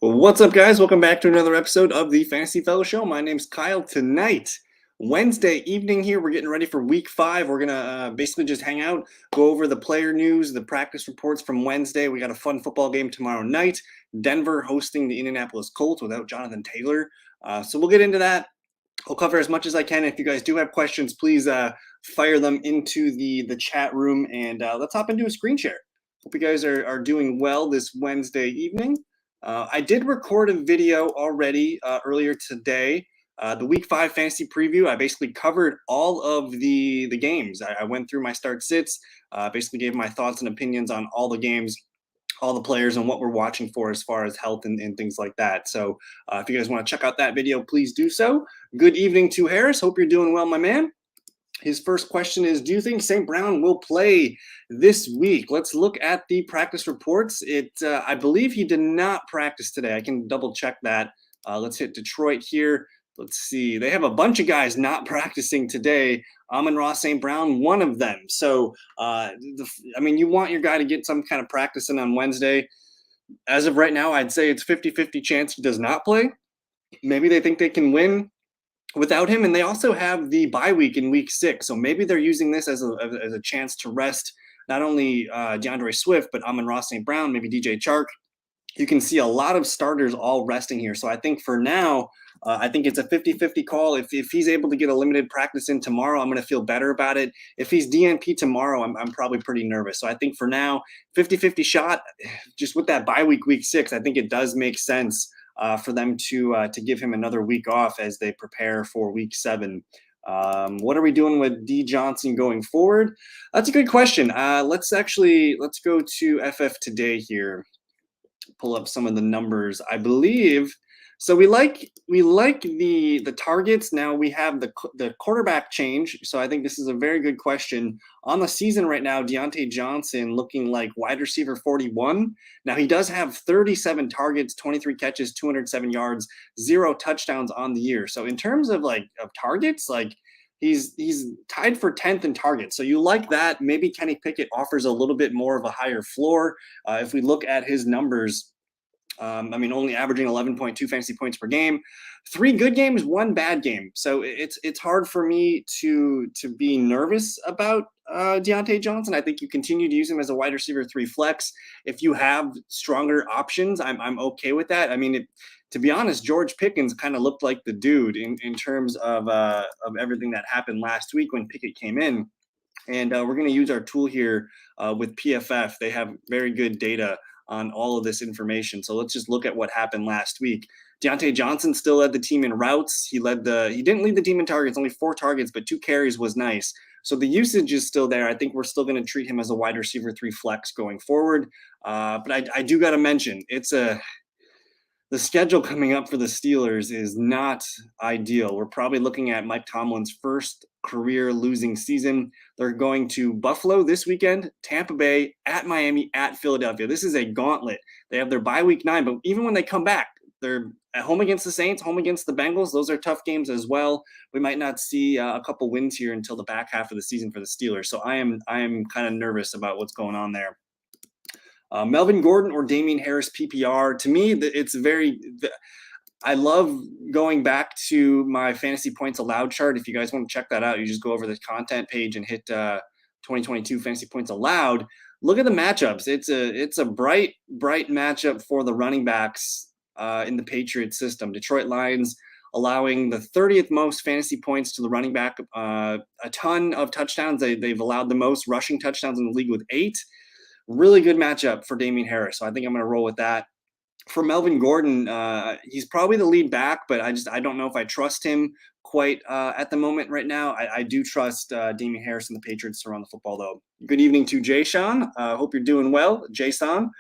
Well, what's up, guys? Welcome back to another episode of the Fantasy Fellow Show. My name's Kyle. Tonight, Wednesday evening here, we're getting ready for week 5. We're going to basically just hang out, go over the player news, the practice reports from Wednesday. We got a fun football game tomorrow night. Denver hosting the Indianapolis Colts without Jonathan Taylor. So we'll get into that. I'll cover as much as I can. If you guys do have questions, please fire them into the chat room, and let's hop into a screen share. Hope you guys are doing well this Wednesday evening. I did record a video already earlier today, the Week 5 fantasy preview. I basically covered all of the games. I went through my start sits, basically gave my thoughts and opinions on all the games, all the players, and what we're watching for as far as health and things like that. So if you guys want to check out that video, please do so. Good evening to Harris. Hope you're doing well, my man. His first question is, do you think St. Brown will play this week? Let's look at the practice reports. I believe he did not practice today. I can double check that. Let's hit Detroit here. Let's see. They have a bunch of guys not practicing today. Amon-Ra St. Brown, one of them. So, you want your guy to get some kind of practice in on Wednesday. As of right now, I'd say it's 50-50 chance he does not play. Maybe they think they can win without him, and they also have the bye week in week 6, so maybe they're using this as a chance to rest not only DeAndre Swift, but Amon-Ra St. Brown, maybe DJ Chark. You can see a lot of starters all resting here, so I think for now, I think it's a 50-50 call. If he's able to get a limited practice in tomorrow, I'm going to feel better about it. If he's DNP tomorrow, I'm probably pretty nervous. So I think for now, 50-50 shot, just with that bye week 6, I think it does make sense for them to give him another week off as they prepare for week 7. What are we doing with D Johnson going forward? That's a good question. Let's go to FF Today here. Pull up some of the numbers. I believe so. We like the targets. Now we have the quarterback change. So I think this is a very good question. On the season right now, Deontay Johnson looking like wide receiver 41. Now he does have 37 targets, 23 catches, 207 yards, 0 touchdowns on the year. So in terms of targets, he's tied for 10th in targets. So you like that. Maybe Kenny Pickett offers a little bit more of a higher floor. If we look at his numbers, only averaging 11.2 fantasy points per game, 3 good games, 1 bad game. So it's hard for me to be nervous about Deontay Johnson. I think you continue to use him as a wide receiver 3 flex. If you have stronger options, I'm okay with that. To be honest, George Pickens kind of looked like the dude in terms of everything that happened last week when Pickett came in. And we're going to use our tool here with PFF. They have very good data on all of this information. So let's just look at what happened last week. Deontay Johnson still led the team in routes. He didn't lead the team in targets, only 4 targets, but 2 carries was nice. So the usage is still there. I think we're still going to treat him as a wide receiver 3 flex going forward. But I do got to mention, the schedule coming up for the Steelers is not ideal. We're probably looking at Mike Tomlin's first career losing season. They're going to Buffalo this weekend, Tampa Bay, at Miami, at Philadelphia. This is a gauntlet. They have their bye week 9, but even when they come back, they're at home against the Saints, home against the Bengals. Those are tough games as well. We might not see a couple wins here until the back half of the season for the Steelers. So I am kind of nervous about what's going on there. Melvin Gordon or Damien Harris PPR. To me, I love going back to my fantasy points allowed chart. If you guys want to check that out, you just go over the content page and hit 2022 fantasy points allowed. Look at the matchups. It's a bright matchup for the running backs in the Patriots system. Detroit Lions allowing the 30th most fantasy points to the running back, a ton of touchdowns. They've allowed the most rushing touchdowns in the league with 8. Really good matchup for Damien Harris. So I think I'm going to roll with that. For Melvin Gordon, he's probably the lead back, but I don't know if I trust him quite at the moment right now. I do trust Damien Harris and the Patriots to run the football, though. Good evening to Jay Sean. Hope you're doing well, Jason.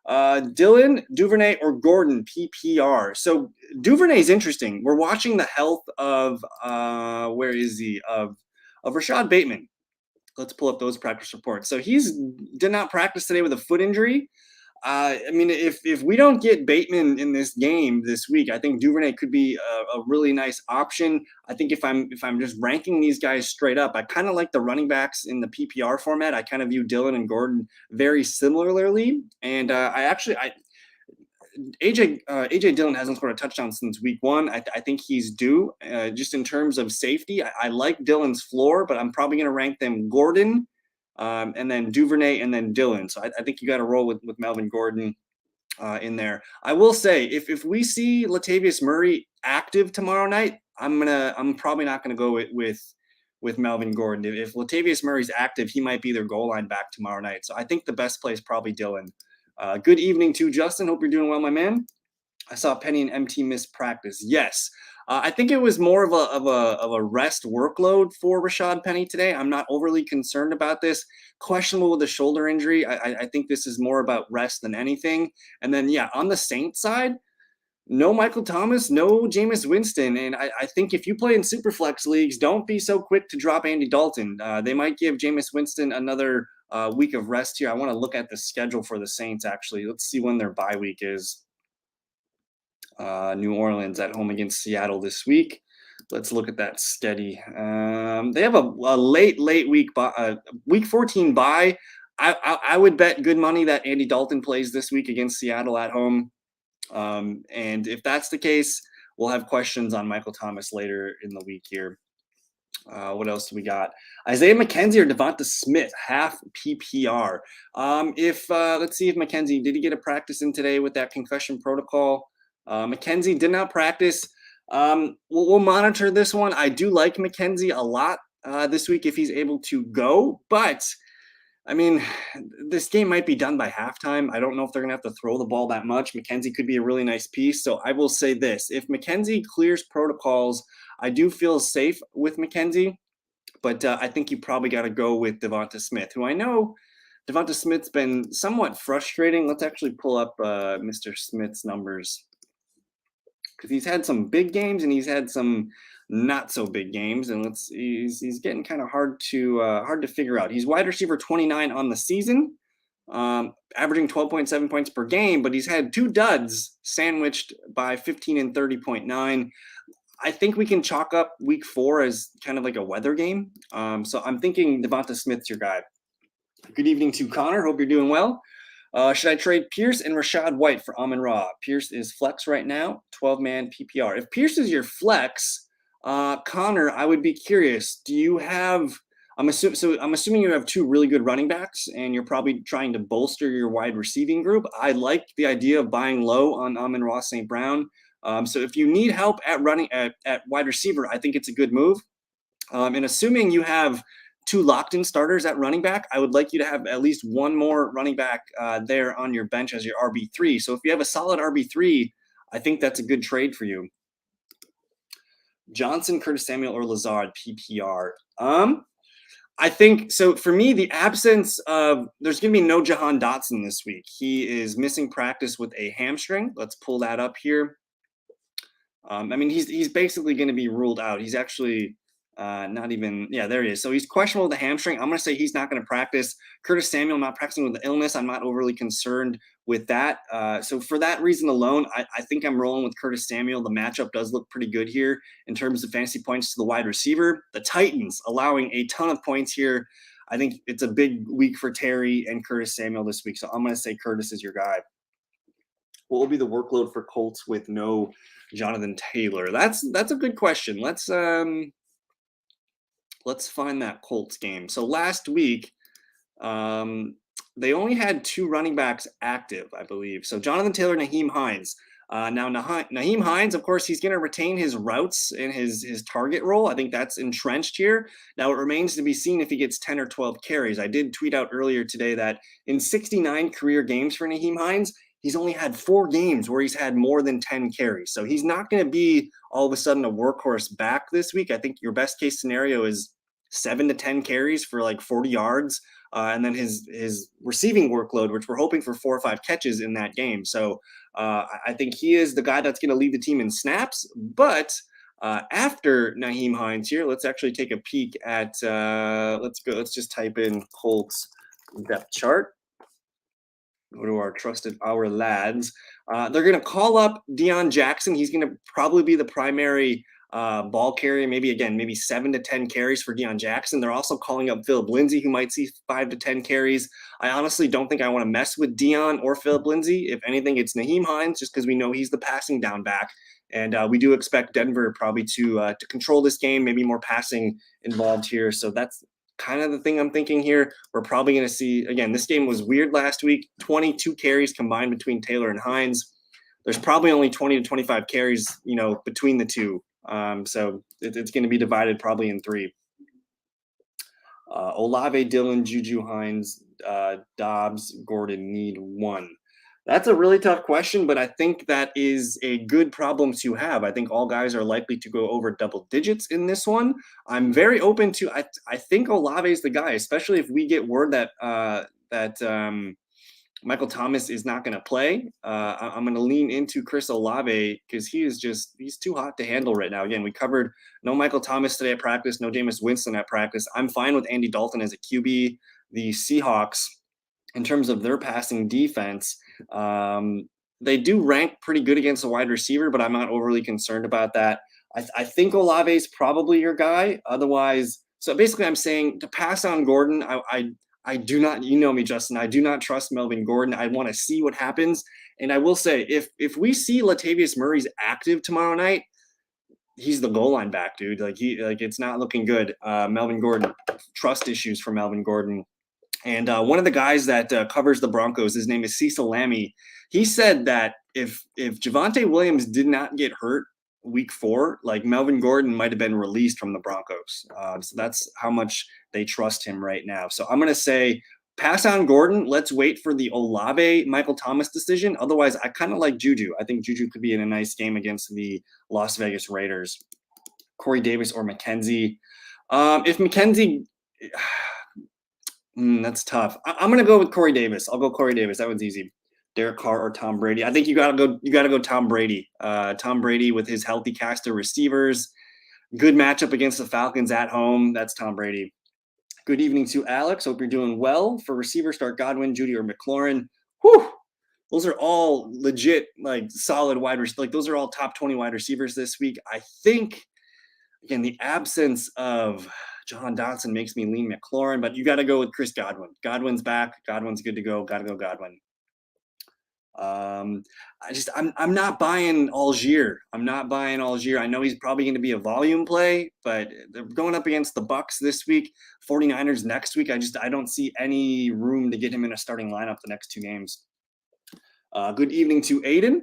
Dylan, Duvernay, or Gordon, PPR. So Duvernay is interesting. We're watching the health of of Rashad Bateman. Let's pull up those practice reports. So did not practice today with a foot injury. If we don't get Bateman in this game this week, I think Duvernay could be a really nice option. I think if I'm just ranking these guys straight up, I kind of like the running backs in the PPR format. I kind of view Dylan and Gordon very similarly, and AJ Dillon hasn't scored a touchdown since week 1. I think he's due. Just in terms of safety, I like Dillon's floor, but I'm probably going to rank them Gordon, and then Duvernay, and then Dillon. So I think you got to roll with Melvin Gordon in there. I will say, if we see Latavius Murray active tomorrow night, I'm probably not gonna go with Melvin Gordon. If Latavius Murray's active, he might be their goal line back tomorrow night. So I think the best play is probably Dillon. Good evening to Justin. Hope you're doing well, my man. I saw Penny and MT miss practice. Yes. I think it was more of a rest workload for Rashad Penny today. I'm not overly concerned about this. Questionable with a shoulder injury. I think this is more about rest than anything. And then, yeah, on the Saints side, no Michael Thomas, no Jameis Winston. And I think if you play in Superflex leagues, don't be so quick to drop Andy Dalton. They might give Jameis Winston another week of rest here. I want to look at the schedule for the Saints, actually. Let's see when their bye week is. New Orleans at home against Seattle this week. Let's look at that steady. They have a late week, week 14 bye. I would bet good money that Andy Dalton plays this week against Seattle at home. And if that's the case, we'll have questions on Michael Thomas later in the week here. What else do we got? Isaiah McKenzie or Devonta Smith, half PPR. Let's see if McKenzie, did he get a practice in today with that concussion protocol? McKenzie did not practice. We'll monitor this one. I do like McKenzie a lot this week if he's able to go, but I mean, this game might be done by halftime. I don't know if they're going to have to throw the ball that much. McKenzie could be a really nice piece. So I will say this. If McKenzie clears protocols, I do feel safe with McKenzie, but I think you probably got to go with Devonta Smith, who I know Devonta Smith's been somewhat frustrating. Let's actually pull up Mr. Smith's numbers, because he's had some big games and he's had some not so big games, and he's getting kind of hard to figure out. He's wide receiver 29 on the season, averaging 12.7 points per game, but he's had 2 duds sandwiched by 15 and 30.9. I think we can chalk up week 4 as kind of like a weather game. So I'm thinking Devonta Smith's your guy. Good evening to Connor. Hope you're doing well. Should I trade Pierce and Rashad White for Amon-Ra? Pierce is flex right now, 12-man PPR. If Pierce is your flex, Connor, I would be curious. Do you have? I'm assuming you have 2 really good running backs, and you're probably trying to bolster your wide receiving group. I like the idea of buying low on Amon-Ra St. Brown. So if you need help at running at wide receiver, I think it's a good move. And assuming you have 2 locked-in starters at running back, I would like you to have at least one more running back there on your bench as your RB3. So if you have a solid RB3, I think that's a good trade for you. Johnson, Curtis Samuel, or Lazard, PPR. I think, so for me, the absence of, there's going to be no Jahan Dotson this week. He is missing practice with a hamstring. Let's pull that up here. I mean, he's basically going to be ruled out. He's actually not even, yeah, there he is. So he's questionable with the hamstring. I'm going to say he's not going to practice. Curtis Samuel not practicing with the illness. I'm not overly concerned with that. So for that reason alone, I think I'm rolling with Curtis Samuel. The matchup does look pretty good here in terms of fantasy points to the wide receiver. The Titans allowing a ton of points here. I think it's a big week for Terry and Curtis Samuel this week. So I'm going to say Curtis is your guy. What will be the workload for Colts with no Jonathan Taylor? That's a good question. Let's find that Colts game. So last week, they only had 2 running backs active, I believe. So Jonathan Taylor, Nyheim Hines. Now, Nyheim Hines, of course, he's going to retain his routes in his target role. I think that's entrenched here. Now, it remains to be seen if he gets 10 or 12 carries. I did tweet out earlier today that in 69 career games for Nyheim Hines, he's only had 4 games where he's had more than 10 carries. So he's not going to be all of a sudden a workhorse back this week. I think your best case scenario is 7 to 10 carries for like 40 yards. And then his receiving workload, which we're hoping for 4 or 5 catches in that game. So I think he is the guy that's going to lead the team in snaps. But after Nyheim Hines here, let's actually take a peek at, let's just type in Colts depth chart. Go to our lads. They're going to call up Dion Jackson. He's going to probably be the primary ball carrier, maybe 7 to 10 carries for Dion Jackson. They're also calling up Philip Lindsay, who might see 5 to 10 carries. I honestly don't think I want to mess with Dion or Philip Lindsay. If anything, it's Nyheim Hines, just because we know he's the passing down back. And we do expect Denver probably to control this game, maybe more passing involved here. So that's kind of the thing I'm thinking here. We're probably going to see, again, this game was weird last week, 22 carries combined between Taylor and Hines. There's probably only 20 to 25 carries, between the two. So it's going to be divided probably in 3. Olave, Dillon, Juju, Hines, Dobbs, Gordon need 1. That's a really tough question, but I think that is a good problem to have. I think all guys are likely to go over double digits in this one. I'm very open to. I think Olave is the guy, especially if we get word that Michael Thomas is not going to play. I'm going to lean into Chris Olave because he's too hot to handle right now. Again, we covered no Michael Thomas today at practice, no Jameis Winston at practice. I'm fine with Andy Dalton as a QB. The Seahawks, in terms of their passing defense, they do rank pretty good against a wide receiver, but I'm not overly concerned about that. I think Olave is probably your guy. Otherwise, so basically I'm saying to pass on Gordon, I do not, you know me, Justin, I do not trust Melvin Gordon. I want to see what happens. And I will say, if we see Latavius Murray's active tomorrow night, he's the goal line back, dude. It's not looking good. Melvin Gordon, trust issues for Melvin Gordon. And one of the guys that covers the Broncos, his name is Cecil Lammey. He said that if Javonte Williams did not get hurt week 4, like Melvin Gordon might have been released from the Broncos. So that's how much they trust him right now. So I'm going to say pass on Gordon. Let's wait for the Olave Michael Thomas decision. Otherwise, I kind of like Juju. I think Juju could be in a nice game against the Las Vegas Raiders. Corey Davis or McKenzie. If McKenzie... that's tough. I'm going to go with Corey Davis. I'll go Corey Davis. That one's easy. Derek Carr or Tom Brady. I think you got to go Tom Brady. Tom Brady with his healthy cast of receivers. Good matchup against the Falcons at home. That's Tom Brady. Good evening to Alex. Hope you're doing well. For receiver, start Godwin, Judy, or McLaurin. Whew. Those are all legit, solid wide receivers. Those are all top 20 wide receivers this week. I think, again, the absence of John Dotson makes me lean McLaurin, but you got to go with Chris Godwin. Godwin's back. Godwin's good to go. Got to go Godwin. I'm not buying Algier. I know he's probably going to be a volume play, but they're going up against the Bucks this week, 49ers next week. I don't see any room to get him in a starting lineup the next 2 games. Good evening to Aiden.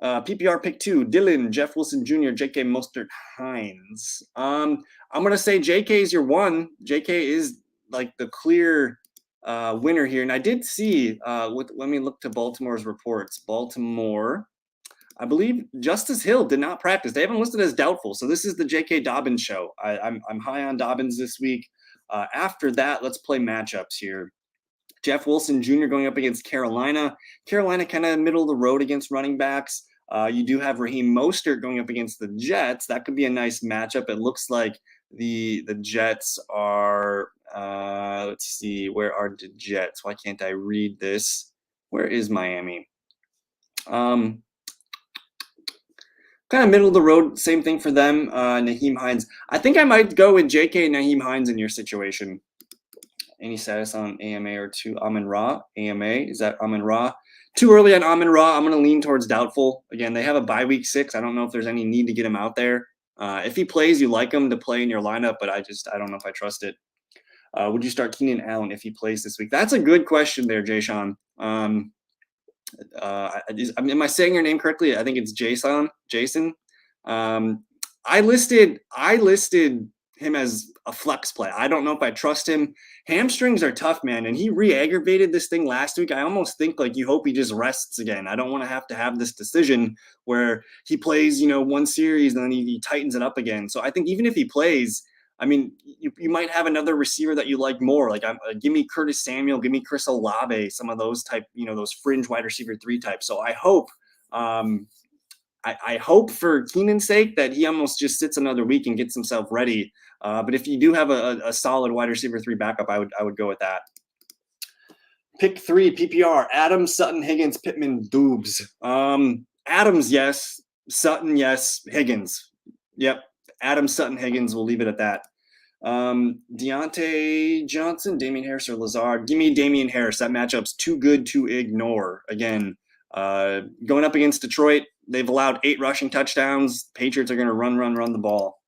PPR pick 2, Dylan, Jeff Wilson Jr., JK Mostert, Hines. I'm going to say JK is your one. JK is the clear winner here. And I did see, let me look to Baltimore's reports. Baltimore, I believe Justice Hill did not practice. They haven't listed as doubtful. So this is the J.K. Dobbins show. I'm high on Dobbins this week. After that, let's play matchups here. Jeff Wilson Jr. going up against Carolina. Carolina kind of middle of the road against running backs. You do have Raheem Mostert going up against the Jets. That could be a nice matchup. It looks like the Jets are, let's see, where are the Jets? Why can't I read this? Where is Miami? Kind of middle of the road, same thing for them. Nyheim Hines. I think I might go with JK and Nyheim Hines in your situation. Any status on AMA or 2 Amon-Ra? AMA, is that Amon-Ra? Too early on Amon-Ra. I'm going to lean towards doubtful. Again, they have a bye week 6. I don't know if there's any need to get him out there. If he plays, you like him to play in your lineup, but I don't know if I trust it. Would you start Keenan Allen if he plays this week? That's a good question there, Jay-Sean. Am I saying your name correctly? I think it's Jason. I listed him as a flex play. I don't know if I trust him. Hamstrings are tough, man, and he re-aggravated this thing last week. I almost think you hope he just rests again. I don't want to have this decision where he plays, one series and then he tightens it up again. So I think even if he plays, you might have another receiver that you like more. Give me Curtis Samuel, give me Chris Olave, some of those type, those fringe wide receiver 3 types. So I hope, I hope for Keenan's sake that he almost just sits another week and gets himself ready. But if you do have a solid wide receiver 3 backup, I would go with that. Pick 3 PPR: Adams, Sutton, Higgins, Pittman, Doobs. Adams, yes. Sutton, yes. Higgins, yep. Adam Sutton Higgins. We'll leave it at that. Deontay Johnson, Damien Harris, or Lazard. Give me Damien Harris. That matchup's too good to ignore. Again, going up against Detroit, they've allowed 8 rushing touchdowns. Patriots are going to run the ball.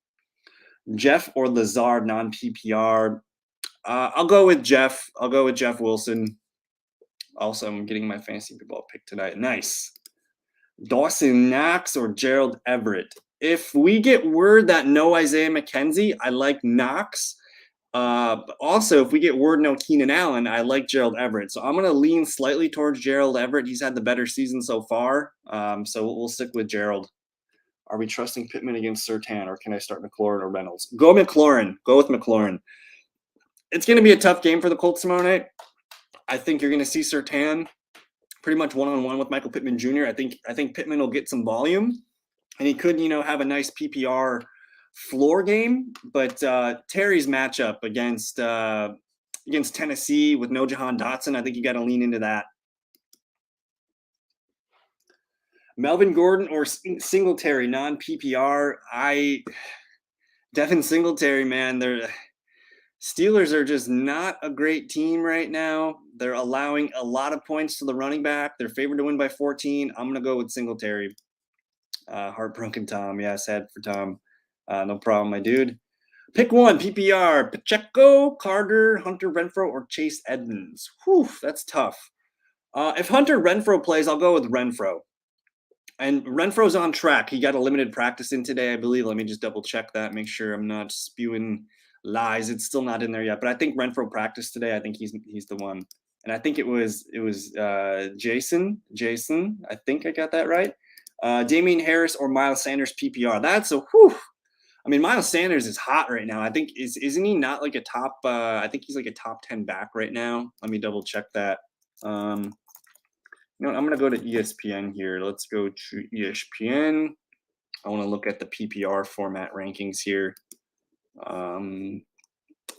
Jeff or Lazard, non-PPR. I'll go with Jeff. I'll go with Jeff Wilson. Also, I'm getting my fantasy football pick tonight. Nice. Dawson Knox or Gerald Everett. If we get word that no Isaiah McKenzie, I like Knox. Also, if we get word no Keenan Allen, I like Gerald Everett. So I'm going to lean slightly towards Gerald Everett. He's had the better season so far. So we'll stick with Gerald. Are we trusting Pittman against Surtain, or can I start McLaurin or Reynolds? Go McLaurin. Go with McLaurin. It's going to be a tough game for the Colts tomorrow night. I think you're going to see Surtain pretty much one-on-one with Michael Pittman Jr. I think Pittman will get some volume, and he could, have a nice PPR floor game. But Terry's matchup against Tennessee with no Jahan Dotson, I think you got to lean into that. Melvin Gordon or Singletary, non-PPR. Devin Singletary, man, Steelers are just not a great team right now. They're allowing a lot of points to the running back. They're favored to win by 14. I'm going to go with Singletary. Heartbroken Tom. Yeah, sad for Tom. No problem, my dude. Pick one, PPR. Pacheco, Carter, Hunter Renfrow, or Chase Edmonds. Whew, that's tough. If Hunter Renfrow plays, I'll go with Renfrow. And Renfro's on track. He got a limited practice in today, I believe. Let me just double check that, make sure I'm not spewing lies. It's still not in there yet, but I think Renfrow practiced today. I think he's the one. And I think it was Jason. I think I got that right. Damien Harris or Miles Sanders PPR. That's a whew. I mean, Miles Sanders is hot right now. I think isn't he not like a top? I think he's like a top 10 back right now. Let me double check that. I'm going to go to ESPN here. Let's go to ESPN. I want to look at the PPR format rankings here. I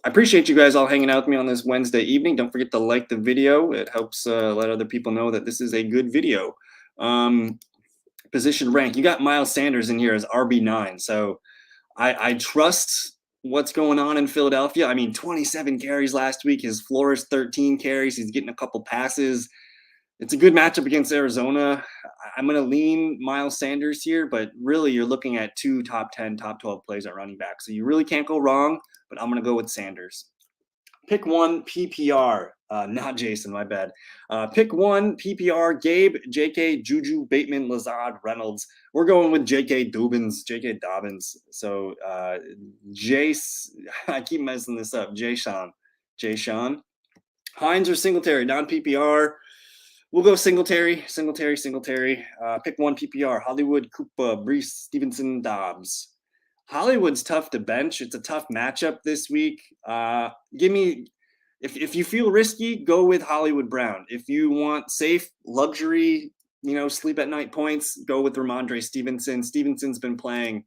appreciate you guys all hanging out with me on this Wednesday evening. Don't forget to like the video. It helps let other people know that this is a good video. Position rank. You got Miles Sanders in here as RB9. So I trust what's going on in Philadelphia. I mean, 27 carries last week. His floor is 13 carries. He's getting a couple passes. It's a good matchup against Arizona. I'm going to lean Miles Sanders here, but really you're looking at 2 top 10, top 12 plays at running back. So you really can't go wrong, but I'm going to go with Sanders. Pick one, PPR. Not Jason, my bad. Pick one, PPR, Gabe, JK, Juju, Bateman, Lazard, Reynolds. We're going with JK Dobbins. So Jace, I keep messing this up. Jay-Sean. Hines or Singletary, non-PPR. We'll go Singletary. Pick one, PPR. Hollywood, Koopa, Brees, Stevenson, Dobbs. Hollywood's tough to bench. It's a tough matchup this week. Give me, if you feel risky, go with Hollywood Brown. If you want safe luxury, sleep at night points, go with Ramandre Stevenson. Stevenson's been playing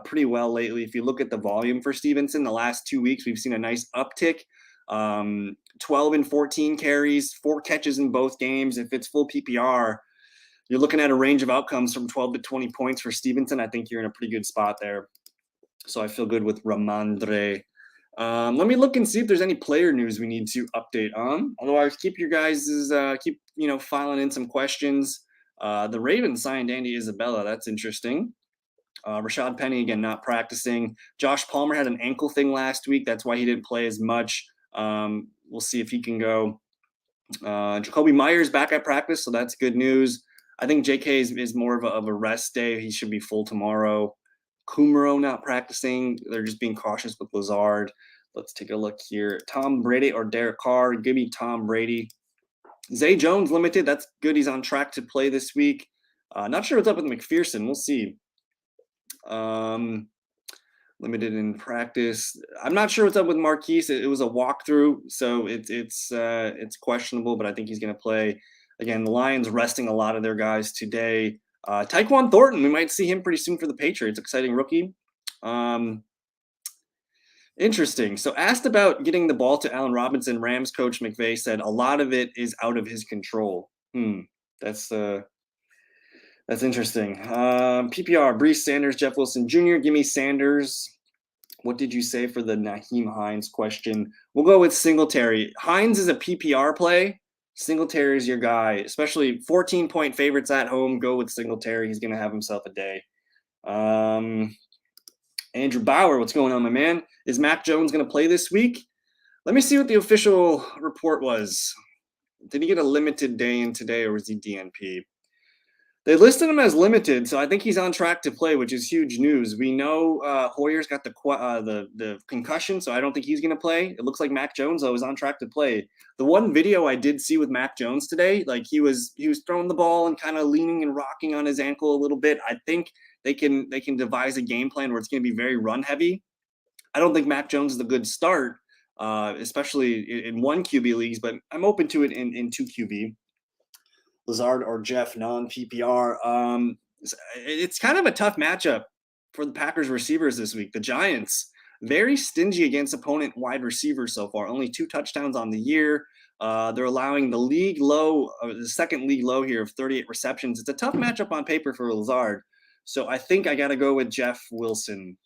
pretty well lately. If you look at the volume for Stevenson, the last 2 weeks, we've seen a nice uptick. 12 and 14 carries, 4 catches in both games. If it's full PPR, you're looking at a range of outcomes from 12 to 20 points for Stevenson. I think you're in a pretty good spot there. So I feel good with Ramandre. Let me look and see if there's any player news we need to update on. Otherwise, keep filing in some questions. The Ravens signed Andy Isabella. That's interesting. Rashad Penny, again, not practicing. Josh Palmer had an ankle thing last week. That's why he didn't play as much. We'll see if he can go. Jacoby Myers back at practice, so that's good news. I think JK is more of a rest day. He should be full tomorrow. Kumaro not practicing. They're just being cautious with Lazard. Let's take a look here. Tom Brady or Derek Carr. Give me Tom Brady. Zay Jones limited. That's good. He's on track to play this week. Not sure what's up with McPherson. We'll see. Limited in practice. I'm not sure what's up with Marquise. It was a walkthrough, so it's questionable, but I think he's going to play. Again, the Lions resting a lot of their guys today. Tyquan Thornton, we might see him pretty soon for the Patriots. Exciting rookie. Interesting. So asked about getting the ball to Allen Robinson, Rams coach McVay said a lot of it is out of his control. That's That's interesting. PPR, Brees, Sanders, Jeff Wilson Jr. Give me Sanders. What did you say for the Nyheim Hines question? We'll go with Singletary. Hines is a PPR play. Singletary is your guy, especially 14-point favorites at home. Go with Singletary. He's going to have himself a day. Andrew Bauer, what's going on, my man? Is Mac Jones going to play this week? Let me see what the official report was. Did he get a limited day in today, or was he DNP? They listed him as limited, so I think he's on track to play, which is huge news. We know Hoyer's got the concussion, so I don't think he's going to play. It looks like Mac Jones, though, is on track to play. The one video I did see with Mac Jones today, like he was throwing the ball and kind of leaning and rocking on his ankle a little bit. I think they can devise a game plan where it's going to be very run heavy. I don't think Mac Jones is a good start, especially in one QB leagues, but I'm open to it in two QB. Lazard or Jeff, non-PPR. It's kind of a tough matchup for the Packers receivers this week. The Giants, very stingy against opponent wide receivers so far. Only 2 touchdowns on the year. They're allowing the league low, the second league low here of 38 receptions. It's a tough matchup on paper for Lazard. So I think I got to go with Jeff Wilson.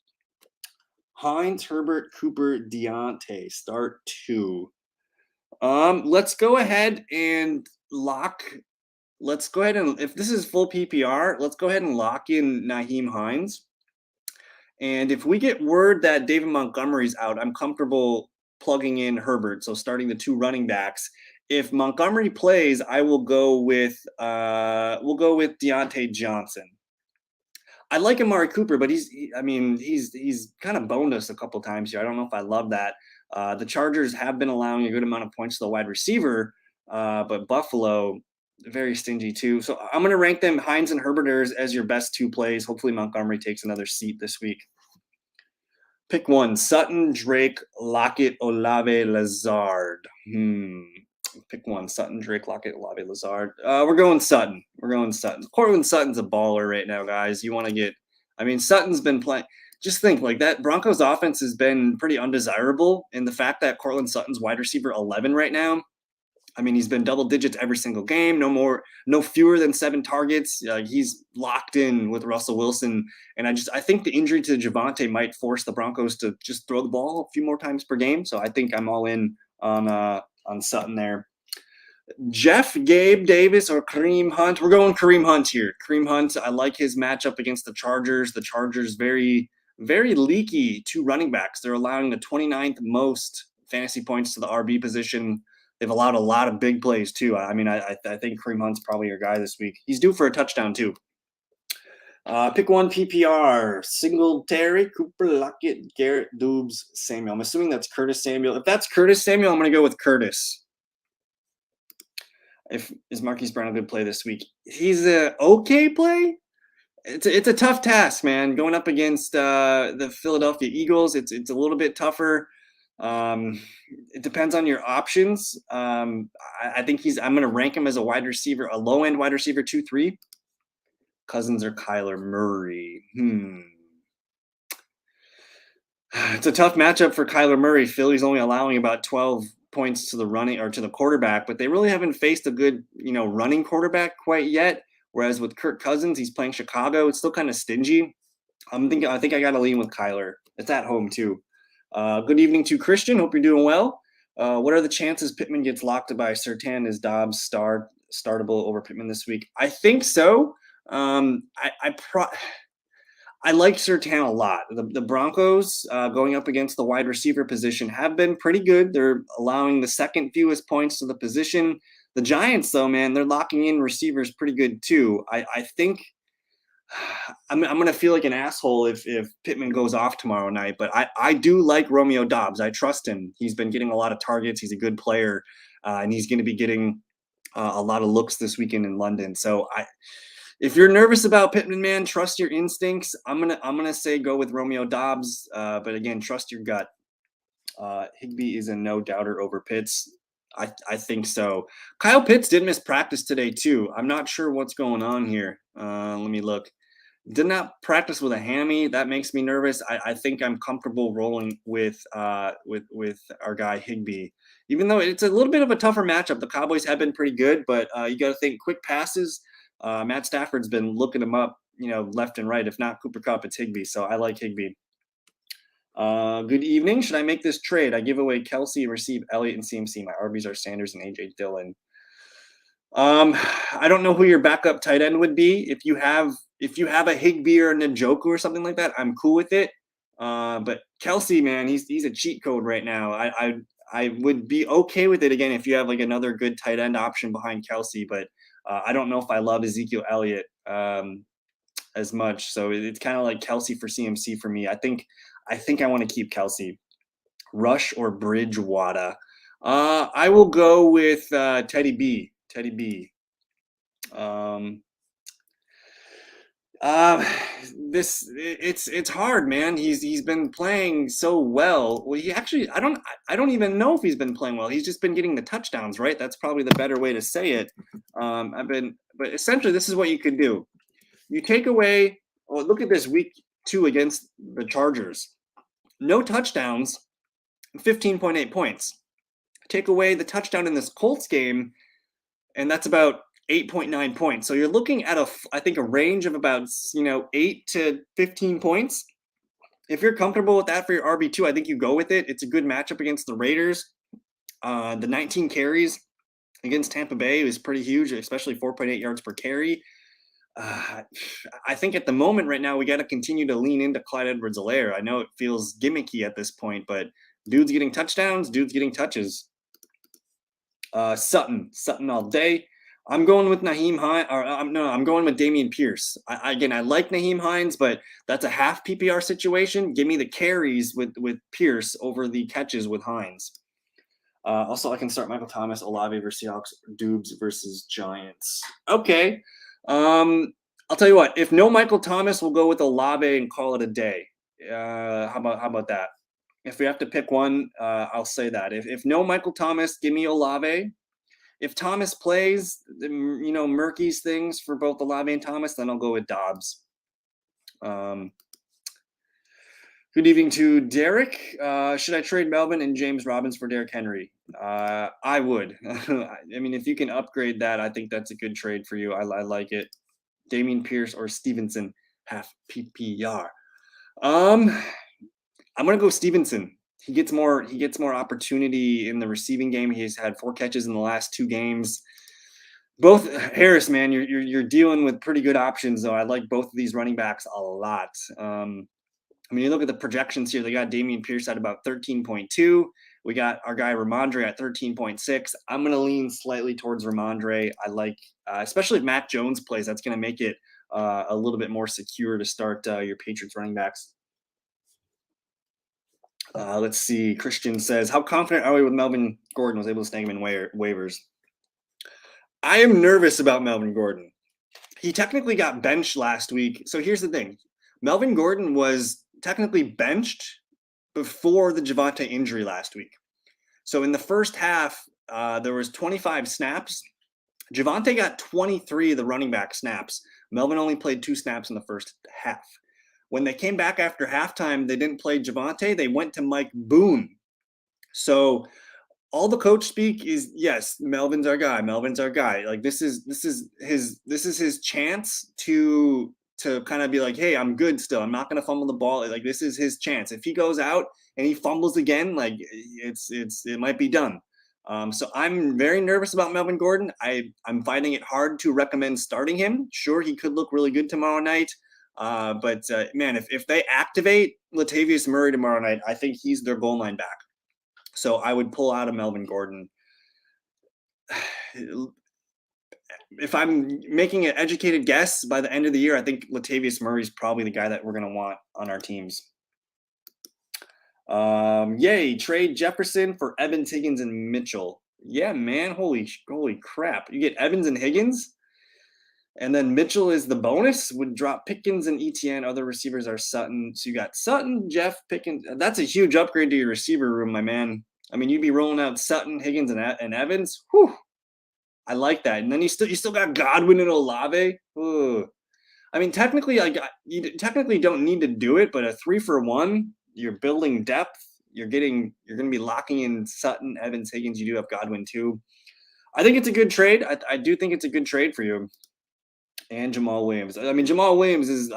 Hines, Herbert, Cooper, Deontay. Start 2. Let's go ahead and let's go ahead and, if this is full PPR, let's go ahead and lock in Nyheim Hines. And if we get word that David Montgomery's out, I'm comfortable plugging in Herbert, so starting the 2 running backs. If Montgomery plays, I will go with Deontay Johnson. I like Amari Cooper, but he's kind of boned us a couple times here. I don't know if I love that. The Chargers have been allowing a good amount of points to the wide receiver, but Buffalo, very stingy too. So I'm going to rank them, Hines and Herbert, as your best 2 plays. Hopefully Montgomery takes another seat this week. Pick 1, Sutton, Drake, Lockett, Olave, Lazard. Pick 1, Sutton, Drake, Lockett, Olave, Lazard. We're going Sutton. Cortland Sutton's a baller right now, guys. You want to get – Sutton's been playing – just think, like, that Broncos offense has been pretty undesirable, and the fact that Cortland Sutton's wide receiver 11 right now, he's been double digits every single game, no fewer than 7 targets. He's locked in with Russell Wilson. And I think the injury to Javonte might force the Broncos to just throw the ball a few more times per game. So I think I'm all in on Sutton there. Jeff, Gabe Davis, or Kareem Hunt. We're going Kareem Hunt here. Kareem Hunt, I like his matchup against the Chargers. The Chargers, very, very leaky 2 running backs. They're allowing the 29th most fantasy points to the RB position. They've allowed a lot of big plays, too. I think Kareem Hunt's probably your guy this week. He's due for a touchdown, too. Pick 1 PPR. Singletary, Cooper, Lockett, Garrett, Dubes, Samuel. I'm assuming that's Curtis Samuel. If that's Curtis Samuel, I'm going to go with Curtis. Is Marquise Brown a good play this week? He's an okay play. It's a tough task, man. Going up against the Philadelphia Eagles, it's a little bit tougher. It depends on your options. I think I'm going to rank him as a wide receiver, a low-end wide receiver 2-3. Cousins or Kyler Murray. It's a tough matchup for Kyler Murray. Philly's only allowing about 12 points to the running or to the quarterback, but they really haven't faced a good, running quarterback quite yet. Whereas with Kirk Cousins, he's playing Chicago. It's still kind of stingy. I think I got to lean with Kyler. It's at home too. Good evening to Christian. Hope you're doing well. What are the chances Pittman gets locked by Surtain? Is Dobbs startable over Pittman this week? I think so. I like Surtain a lot. The Broncos going up against the wide receiver position have been pretty good. They're allowing the second fewest points to the position. The Giants, though, man, they're locking in receivers pretty good too. I think I'm going to feel like an asshole if Pittman goes off tomorrow night, but I do like Romeo Dobbs. I trust him. He's been getting a lot of targets. He's a good player, and he's going to be getting a lot of looks this weekend in London. So if you're nervous about Pittman, man, trust your instincts. I'm gonna say go with Romeo Dobbs, but again, trust your gut. Higbee is a no doubter over Pitts. I think so. Kyle Pitts did miss practice today too. I'm not sure what's going on here. Let me look. Did not practice with a hammy. That makes me nervous. I think I'm comfortable rolling with our guy Higbee. Even though it's a little bit of a tougher matchup. The Cowboys have been pretty good, but you got to think quick passes. Matt Stafford's been looking him up, left and right. If not Cooper Kupp, it's Higbee. So I like Higbee. Good evening. Should I make this trade? I give away Kelsey, receive Elliott and CMC. My RBs are Sanders and AJ Dillon. I don't know who your backup tight end would be. If you have a Higbee or a Njoku or something like that, I'm cool with it. But Kelsey, man, he's a cheat code right now. I would be okay with it again if you have like another good tight end option behind Kelsey, but I don't know if I love Ezekiel Elliott as much. So it's kind of like Kelsey for CMC for me. I think I want to keep Kelsey. Rush or Bridgewater? I will go with Teddy B. Teddy B. It's hard, man. He's been playing so well. Well, I don't even know if he's been playing well. He's just been getting the touchdowns, right? That's probably the better way to say it. But essentially this is what you could do. You take away, look at this week 2 against the Chargers. No touchdowns, 15.8 points. Take away the touchdown in this Colts game, and that's about 8.9 points. So you're looking at I think a range of about 8 to 15 points. If you're comfortable with that for your RB2, I think you go with it. It's a good matchup against the Raiders. The 19 carries against Tampa Bay is pretty huge, especially 4.8 yards per carry. I think at the moment right now we got to continue to lean into Clyde Edwards-Helaire. I know it feels gimmicky at this point, but dude's getting touchdowns, dude's getting touches. Sutton all day. I'm going with Nyheim Hines. I'm going with Dameon Pierce. I like Nyheim Hines, but that's a half PPR situation. Give me the carries with Pierce over the catches with Hines. Also, I can start Michael Thomas, Olave versus Seahawks, Dubes versus Giants. Okay. I'll tell you what. If no Michael Thomas, we'll go with Olave and call it a day. How about that? If we have to pick one, I'll say that. If no Michael Thomas, give me Olave. If Thomas plays, murky's things for both Olave and Thomas, then I'll go with Dobbs. Good evening to Derek. Should I trade Melvin and James Robbins for Derrick Henry? I would. I mean, if you can upgrade that, I think that's a good trade for you. I like it. Dameon Pierce or Stevenson, half PPR. I'm gonna go Stevenson. He gets more opportunity in the receiving game. He's had 4 catches in the last 2 games. Both Harris, man, you're dealing with pretty good options though. I like both of these running backs a lot. I mean, you look at the projections here. They got Dameon Pierce at about 13.2. We got our guy Ramandre at 13.6. I'm going to lean slightly towards Ramandre. I like, especially if Mac Jones plays, that's going to make it a little bit more secure to start your Patriots running backs. Let's see. Christian says, how confident are we with Melvin Gordon was able to snag him in waivers? I am nervous about Melvin Gordon. He technically got benched last week. So here's the thing. Melvin Gordon was technically benched before the Javonte injury last week. So in the first half, there was 25 snaps. Javonte got 23 of the running back snaps. Melvin only played 2 snaps in the first half. When they came back after halftime, they didn't play Javonte. They went to Mike Boone. So all the coach speak is, yes, Melvin's our guy. Melvin's our guy. Like this is his chance to kind of be like, hey, I'm good still. I'm not going to fumble the ball. Like this is his chance. If he goes out and he fumbles again, like it might be done. So I'm very nervous about Melvin Gordon. I'm finding it hard to recommend starting him. Sure, he could look really good tomorrow night. But man, if they activate Latavius Murray tomorrow night, I think he's their goal line back. So I would pull out of Melvin Gordon. If I'm making an educated guess, by the end of the year, I think Latavius Murray is probably the guy that we're going to want on our teams. Yay, trade Jefferson for Evans, Higgins, and Mitchell. Yeah, man, holy crap. You get Evans and Higgins, and then Mitchell is the bonus. Would drop Pickens and ETN. Other receivers are Sutton. So you got Sutton, Jeff, Pickens. That's a huge upgrade to your receiver room, my man. I mean, you'd be rolling out Sutton, Higgins, and Evans. Whew. I like that. And then you still got Godwin and Olave. Ooh. I mean, technically, you technically don't need to do it, but a 3-for-1, you're building depth. You're going to be locking in Sutton, Evans, Higgins. You do have Godwin too. I think it's a good trade. I do think it's a good trade for you. And Jamal Williams. I mean, Jamal Williams is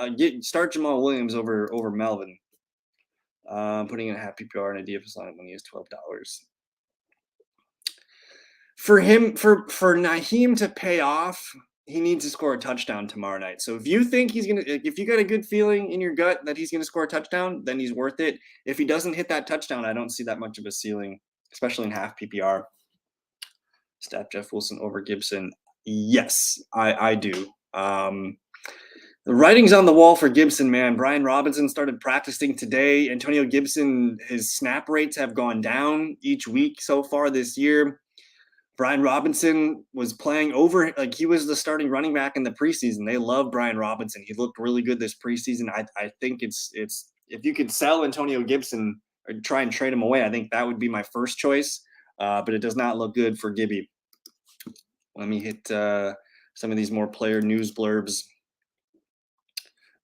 start Jamal Williams over Melvin. Putting in a half PPR and a DFS line when he has $12. For him, for Naheem to pay off, he needs to score a touchdown tomorrow night. So if you think if you got a good feeling in your gut that he's gonna score a touchdown, then he's worth it. If he doesn't hit that touchdown, I don't see that much of a ceiling, especially in half PPR. Stat Jeff Wilson over Gibson. Yes, I do. The writing's on the wall for Gibson, man. Brian Robinson started practicing today. Antonio Gibson, his snap rates have gone down each week so far this year. Brian Robinson was playing over, like he was the starting running back in the preseason. They love Brian Robinson. He looked really good this preseason. I think it's if you could sell Antonio Gibson or try and trade him away, I think that would be my first choice. But it does not look good for Gibby. Let me hit some of these more player news blurbs.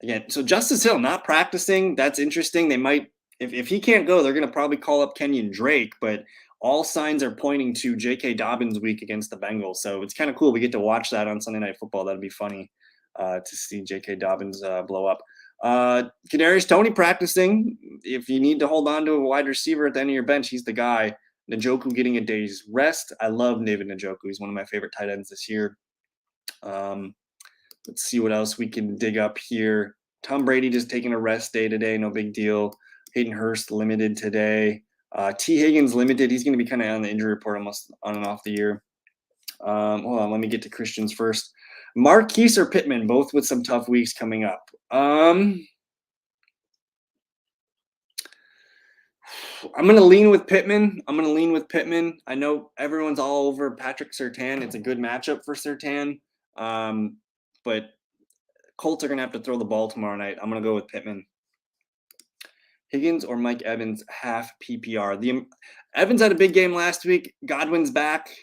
Again, so Justice Hill not practicing. That's interesting. They might, if he can't go, they're going to probably call up Kenyon Drake, but all signs are pointing to J.K. Dobbins week against the Bengals. So it's kind of cool. We get to watch that on Sunday Night Football. That'd be funny to see J.K. Dobbins blow up. Kadarius Toney practicing. If you need to hold on to a wide receiver at the end of your bench, he's the guy. Njoku getting a day's rest. I love David Njoku. He's one of my favorite tight ends this year. Let's see what else we can dig up here. Tom Brady just taking a rest day today. No big deal. Hayden Hurst limited today. T. Higgins limited. He's going to be kind of on the injury report almost on and off the year. Hold on. Let me get to Christians first. Marquise or Pittman, both with some tough weeks coming up. I'm going to lean with Pittman. I know everyone's all over Patrick Surtain. It's a good matchup for Surtain. But Colts are going to have to throw the ball tomorrow night. I'm going to go with Pittman. Higgins or Mike Evans, half PPR. Evans had a big game last week. Godwin's back.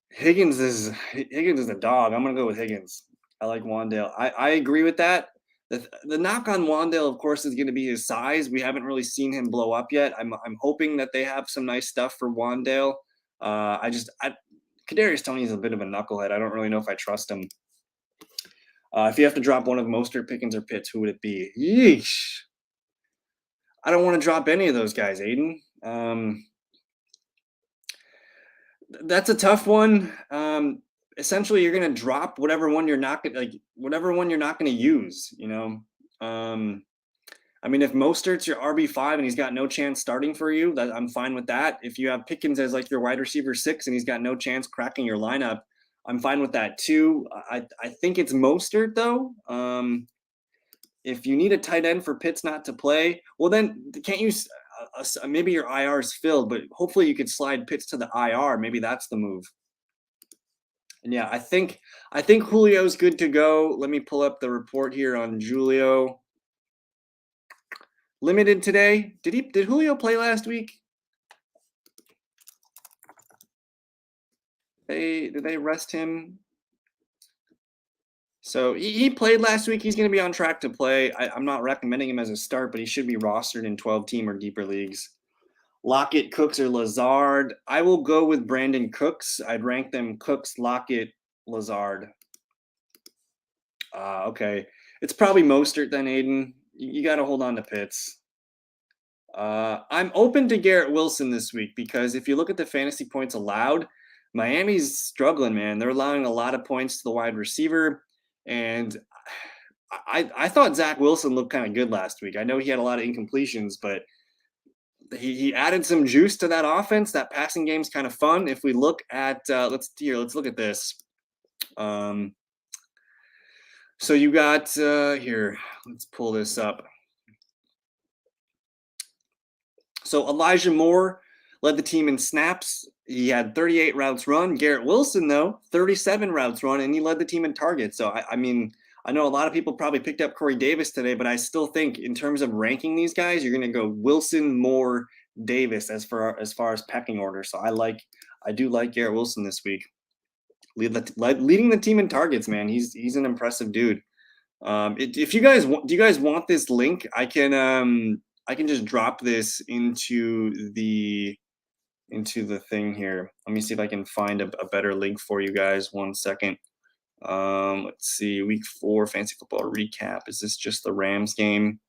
Higgins is a dog. I'm going to go with Higgins. I like Wandale. I agree with that. The knock on Wandale, of course, is going to be his size. We haven't really seen him blow up yet. I'm hoping that they have some nice stuff for Wandale. Kadarius Toney is a bit of a knucklehead. I don't really know if I trust him. If you have to drop one of Mostert, Pickens, or Pitts, who would it be? Yeesh. I don't want to drop any of those guys, Aiden. That's a tough one. Essentially, you're going to drop whatever one you're not going to use. You know. I mean, if Mostert's your RB5 and he's got no chance starting for you, I'm fine with that. If you have Pickens as like your wide receiver 6 and he's got no chance cracking your lineup, I'm fine with that too. I think it's Mostert though. If you need a tight end for Pitts not to play, well then can't you? Maybe your IR is filled, but hopefully you could slide Pitts to the IR. Maybe that's the move. And yeah, I think Julio's good to go. Let me pull up the report here on Julio. Limited today. Did Julio play last week? Did they rest him? So he played last week. He's going to be on track to play. I'm not recommending him as a start, but he should be rostered in 12-team or deeper leagues. Lockett, Cooks, or Lazard. I will go with Brandon Cooks. I'd rank them Cooks, Lockett, Lazard. Okay. It's probably Mostert then, Aiden. You got to hold on to Pitts. I'm open to Garrett Wilson this week because if you look at the fantasy points allowed, Miami's struggling, man. They're allowing a lot of points to the wide receiver. And I thought Zach Wilson looked kind of good last week. I know he had a lot of incompletions, but he added some juice to that offense. That passing game's kind of fun. If we look at let's look at this. So you got here. Let's pull this up. So Elijah Moore led the team in snaps. He had 38 routes run. Garrett Wilson, though, 37 routes run, and he led the team in targets. So, I mean, I know a lot of people probably picked up Corey Davis today, but I still think in terms of ranking these guys, you're going to go Wilson, Moore, Davis as far as pecking order. So I do like Garrett Wilson this week. Leading the team in targets, man. He's an impressive dude. If you guys do you guys want this link? I can just drop this into the thing here. Let me see if I can find a better link for you guys. 1 second. Let's see, week 4 fantasy football recap. Is this just the Rams game?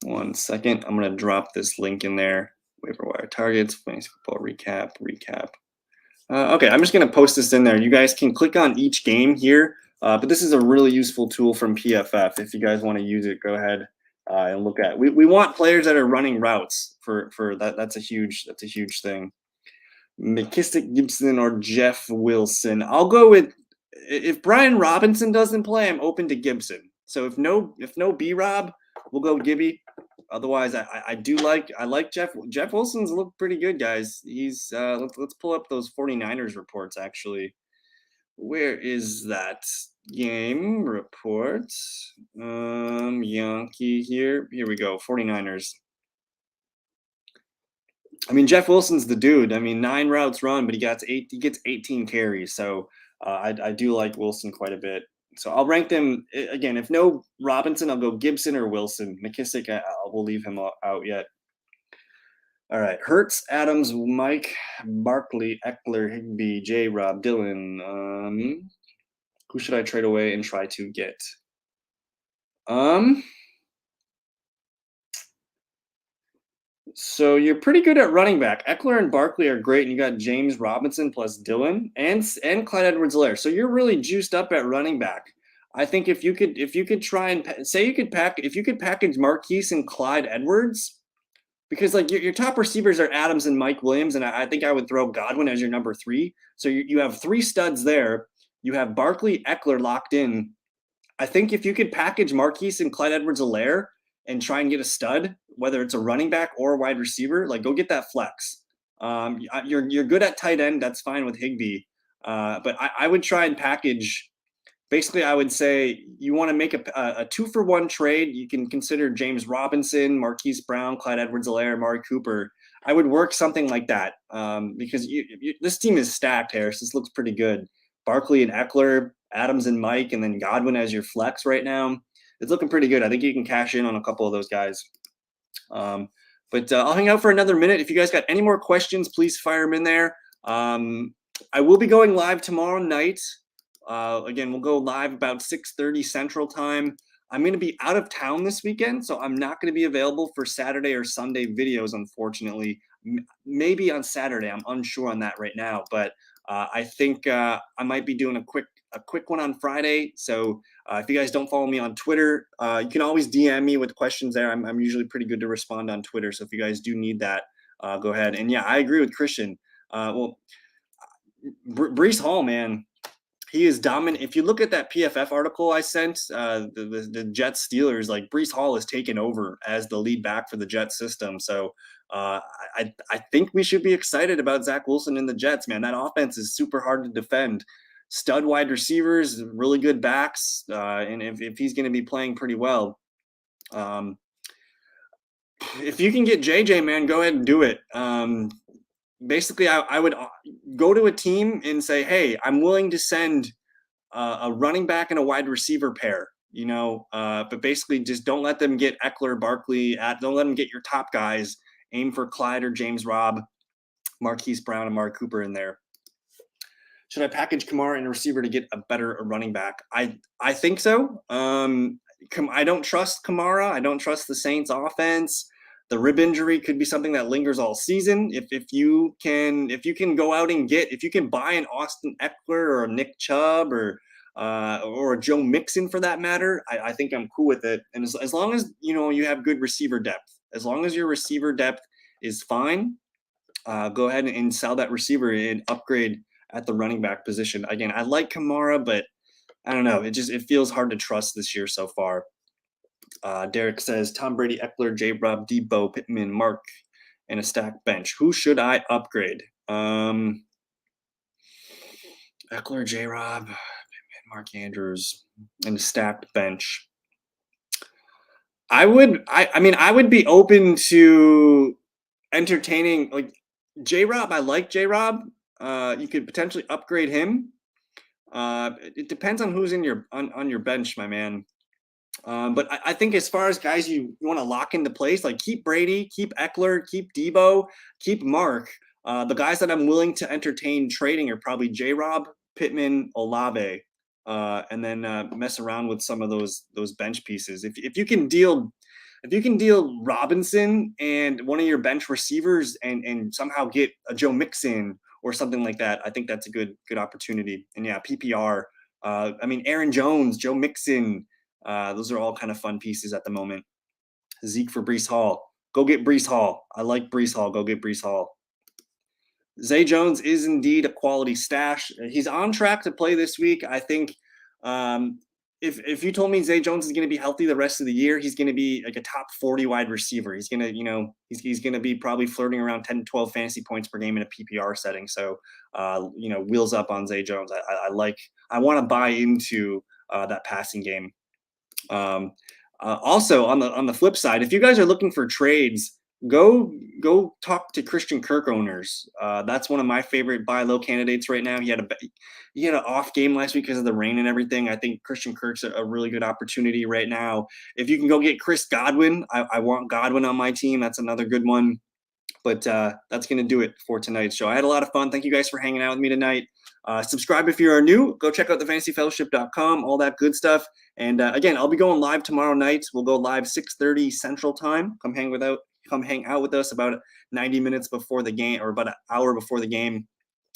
1 second. I'm going to drop this link in there. Waiver wire targets, fantasy football recap. Okay, I'm just going to post this in there. You guys can click on each game here, but this is a really useful tool from PFF. If you guys want to use it, go ahead and look at it. We want players that are running routes for that. That's a huge thing. McKissick, Gibson, or Jeff Wilson. I'll go with, if Brian Robinson doesn't play, I'm open to Gibson. So if no B-Rob, we'll go Gibby. Otherwise, I like Jeff Wilson's looked pretty good, guys. He's let's pull up those 49ers reports actually. Where is that game report? Yankee here. Here we go. 49ers. I mean, Jeff Wilson's the dude. I mean, 9 routes run, but he gets 18 carries. So I do like Wilson quite a bit. So I'll rank them again. If no Robinson, I'll go Gibson or Wilson. McKissick, we'll leave him out yet. All right, Hurts, Adams, Mike, Barkley, Eckler, Higbee, J. Rob, Dylan. Who should I trade away and try to get? So you're pretty good at running back. Eckler and Barkley are great, and you got James Robinson plus Dylan and Clyde Edwards-Helaire. So you're really juiced up at running back. I think if you could try and say you could package Marquise and Clyde Edwards, because like your top receivers are Adams and Mike Williams, and I think I would throw Godwin as your number 3. So you have 3 studs there. You have Barkley, Eckler locked in. I think if you could package Marquise and Clyde Edwards-Helaire and try and get a stud, whether it's a running back or a wide receiver, like go get that flex. You're good at tight end. That's fine with Higbee. But I would try and package. Basically, I would say you want to make a 2-for-1 trade. You can consider James Robinson, Marquise Brown, Clyde Edwards-Helaire, Amari Cooper. I would work something like that because this team is stacked, Harris. This looks pretty good. Barkley and Eckler, Adams and Mike, and then Godwin as your flex right now. It's looking pretty good. I think you can cash in on a couple of those guys. But I'll hang out for another minute. If you guys got any more questions, please fire them in there. I will be going live tomorrow night. Again, we'll go live about 6:30 Central Time. I'm going to be out of town this weekend, so I'm not going to be available for Saturday or Sunday videos, unfortunately. Maybe on Saturday. I'm unsure on that right now, but I think I might be doing a quick one on Friday. So if you guys don't follow me on Twitter, you can always DM me with questions there. I'm usually pretty good to respond on Twitter. So if you guys do need that, go ahead. And yeah, I agree with Christian. Breece Hall, man, he is dominant. If you look at that PFF article I sent, the Jets Steelers, like Breece Hall is taken over as the lead back for the Jets system. So I think we should be excited about Zach Wilson and the Jets, man. That offense is super hard to defend. Stud wide receivers, really good backs, and if he's going to be playing pretty well, if you can get JJ, man, go ahead and do it. Basically, I would go to a team and say, hey, I'm willing to send a running back and a wide receiver pair, but basically just don't let them get Eckler, Barkley, don't let them get your top guys. Aim for Clyde or James Robb, Marquise Brown, and Amari Cooper in there. Should I package Kamara and a receiver to get a better running back? I think so. I don't trust Kamara. I don't trust the Saints offense. The rib injury could be something that lingers all season. If you can go out and if you can buy an Austin Eckler or a Nick Chubb or a Joe Mixon for that matter, I think I'm cool with it. And as long as you have good receiver depth, as long as your receiver depth is fine, go ahead and sell that receiver and upgrade at the running back position. Again, I like Kamara, but I don't know. It feels hard to trust this year so far. Derek says Tom Brady, Eckler, J-Rob, Debo, Pittman, Mark, and a stacked bench. Who should I upgrade? Eckler, J-Rob, Pittman, Mark Andrews, and a stacked bench. I would be open to entertaining like J-Rob. I like J-Rob. You could potentially upgrade him. It depends on who's in on your bench, my man. But I think as far as guys you want to lock into place, like keep Brady, keep Eckler, keep Debo, keep Mark. The guys that I'm willing to entertain trading are probably J-Rob, Pittman, Olave, and then mess around with some of those bench pieces. If you can deal Robinson and one of your bench receivers and somehow get a Joe Mixon or something like that, I think that's a good opportunity. And yeah, PPR. I mean, Aaron Jones, Joe Mixon, those are all kind of fun pieces at the moment. Zeke for Breece Hall. Go get Breece Hall. I like Breece Hall. Go get Breece Hall. Zay Jones is indeed a quality stash. He's on track to play this week. I think if you told me Zay Jones is going to be healthy the rest of the year, he's going to be like a top 40 wide receiver. He's going to, he's going to be probably flirting around 10 to 12 fantasy points per game in a PPR setting. So, wheels up on Zay Jones. I want to buy into that passing game. Also on the flip side, if you guys are looking for trades, go talk to Christian Kirk owners. That's one of my favorite buy low candidates right now. He had an off game last week because of the rain and everything. I think Christian Kirk's a really good opportunity right now. If you can go get Chris Godwin, I want Godwin on my team. That's another good one. But that's going to do it for tonight's show. I had a lot of fun. Thank you guys for hanging out with me tonight. Subscribe if you are new. Go check out thefantasyfellowship.com, all that good stuff. And again, I'll be going live tomorrow night. We'll go live 6:30 Central Time. Come hang out with us about 90 minutes before the game, or about an hour before the game.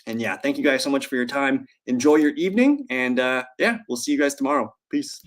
And yeah, thank you guys so much for your time. Enjoy your evening. And we'll see you guys tomorrow. Peace.